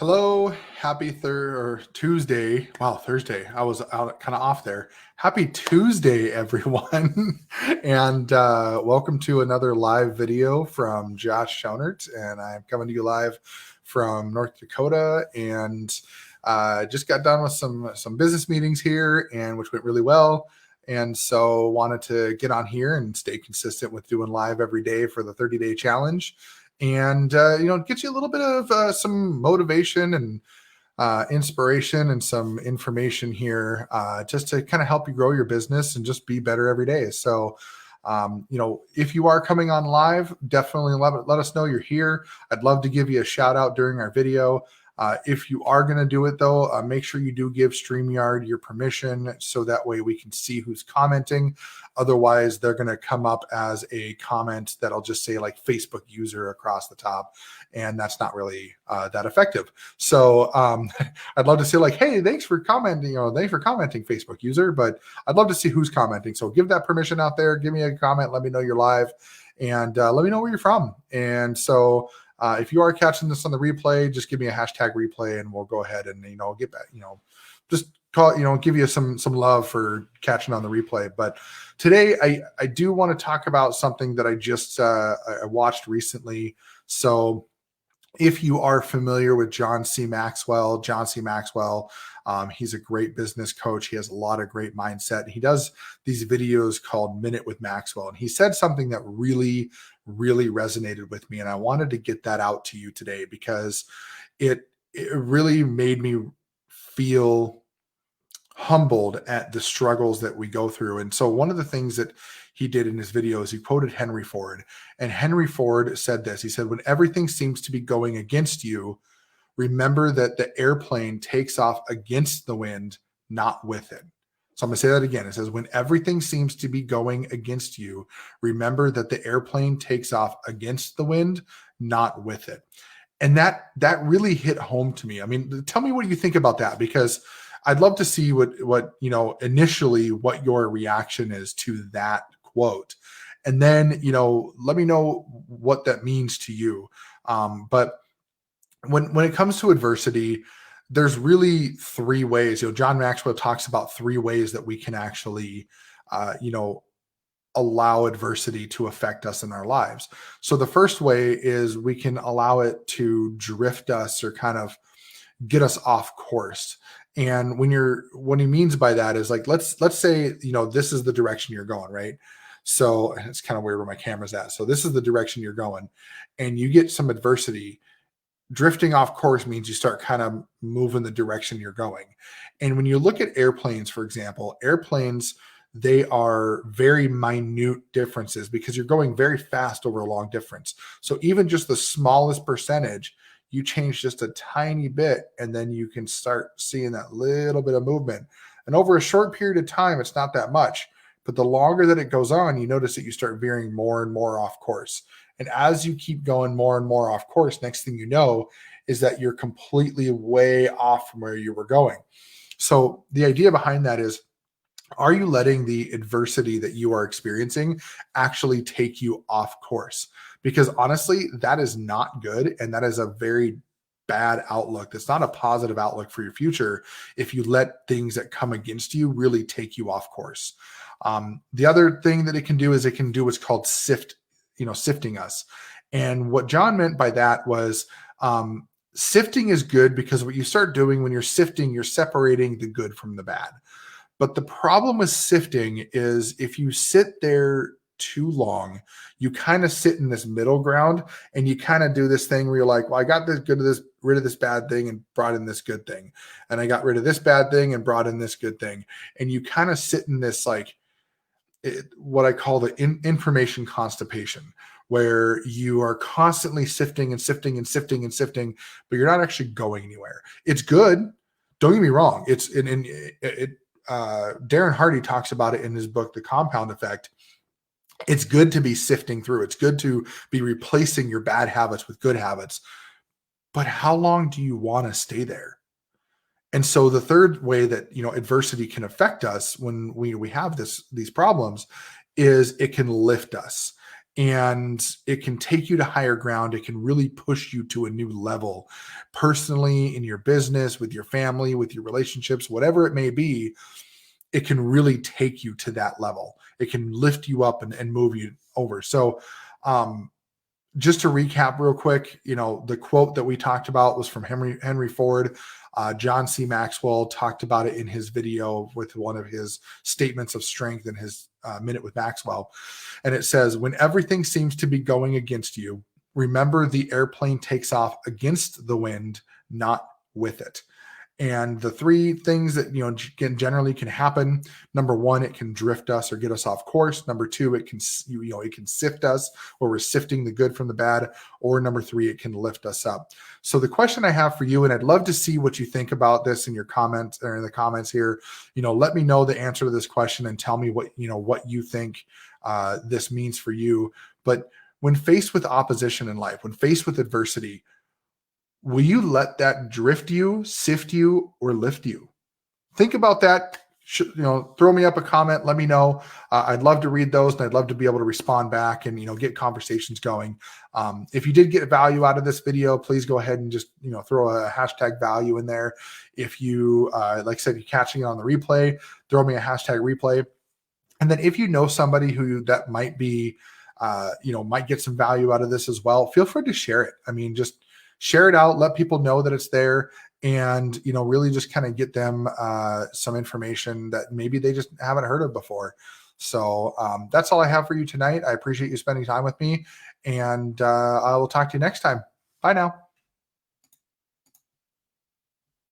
Hello, happy Tuesday. Wow, Thursday. I was out kind of off there. Happy Tuesday, everyone. and welcome to another live video from Josh Schoenert. And I'm coming to you live from North Dakota. And just got done with some business meetings here, and which went really well. And so wanted to get on here and stay consistent with doing live every day for the 30-day challenge and get you a little bit of some motivation and inspiration and some information here just to kind of help you grow your business and just be better every day. So if you are coming on live, definitely let us know you're here. I'd love to give you a shout out during our video. If you are going to do it, though, make sure you do give StreamYard your permission so that way we can see who's commenting. Otherwise, they're going to come up as a comment that'll just say like Facebook user across the top, and that's not really that effective. So I'd love to say like, hey, thanks for commenting, Facebook user, but I'd love to see who's commenting. So give that permission out there. Give me a comment. Let me know you're live, and let me know where you're from. And so if you are catching this on the replay, just give me a hashtag replay and we'll go ahead and, get back, just call, give you some love for catching on the replay. But today I do want to talk about something that I just I watched recently. So if you are familiar with John C. Maxwell, he's a great business coach. He has a lot of great mindset. He does these videos called Minute with Maxwell. And he said something that really resonated with me. And I wanted to get that out to you today because it really made me feel humbled at the struggles that we go through. And so one of the things that he did in his video is he quoted Henry Ford. And Henry Ford said this. He said, when everything seems to be going against you, remember that the airplane takes off against the wind, not with it. So I'm going to say that again. It says, when everything seems to be going against you, remember that the airplane takes off against the wind, not with it. And that really hit home to me. I mean, tell me what you think about that, because I'd love to see what initially what your reaction is to that quote. And then, let me know what that means to you. But when it comes to adversity, there's really three ways. John Maxwell talks about three ways that we can actually, allow adversity to affect us in our lives. So the first way is we can allow it to drift us or kind of get us off course. And what he means by that is like, let's say, this is the direction you're going, right? So it's kind of weird where my camera's at. So this is the direction you're going and you get some adversity. Drifting off course means you start kind of moving the direction you're going. And when you look at airplanes, for example, they are very minute differences because you're going very fast over a long distance. So even just the smallest percentage, you change just a tiny bit, and then you can start seeing that little bit of movement. And over a short period of time, it's not that much. But the longer that it goes on, you notice that you start veering more and more off course. And as you keep going more and more off course, next thing you know is that you're completely way off from where you were going. So the idea behind that is, are you letting the adversity that you are experiencing actually take you off course? Because honestly, that is not good. And that is a very bad outlook. That's not a positive outlook for your future if you let things that come against you really take you off course. The other thing that it can do is it can do what's called sifting us. And what John meant by that was sifting is good because what you start doing when you're sifting, you're separating the good from the bad. But the problem with sifting is if you sit there too long, you kind of sit in this middle ground and you kind of do this thing where you're like, well, I got rid of this bad thing and brought in this good thing. And I got rid of this bad thing and brought in this good thing. And you kind of sit in this, what I call the information constipation, where you are constantly sifting and sifting and sifting and sifting, but you're not actually going anywhere. It's good. Don't get me wrong. Darren Hardy talks about it in his book, The Compound Effect. It's good to be sifting through. It's good to be replacing your bad habits with good habits. But how long do you want to stay there? And so the third way that, adversity can affect us when we have these problems is it can lift us. and it can take you to higher ground. It can really push you to a new level personally, in your business, with your family, with your relationships, whatever it may be. It can really take you to that level. It can lift you up and move you over. So, just to recap real quick, the quote that we talked about was from Henry Ford. John C. Maxwell talked about it in his video with one of his statements of strength in his Minute with Maxwell. And it says, when everything seems to be going against you, remember the airplane takes off against the wind, not with it. And the three things that generally can happen: number one, it can drift us or get us off course. Number two, it can sift us, where we're sifting the good from the bad. Or number three, it can lift us up. So the question I have for you, and I'd love to see what you think about this in your comments or in the comments here. Let me know the answer to this question and tell me what you think this means for you. But when faced with opposition in life, when faced with adversity, will you let that drift you, sift you, or lift you? Think about that. Throw me up a comment. Let me know. I'd love to read those, and I'd love to be able to respond back and get conversations going. If you did get value out of this video, please go ahead and just throw a hashtag value in there. If you like I said, you're catching it on the replay, throw me a hashtag replay. And then if you know somebody who that might be might get some value out of this as well, feel free to share it. I mean, just share it out, let people know that it's there, and really just kind of get them some information that maybe they just haven't heard of before. So that's all I have for you tonight. I appreciate you spending time with me, and I will talk to you next time. Bye now.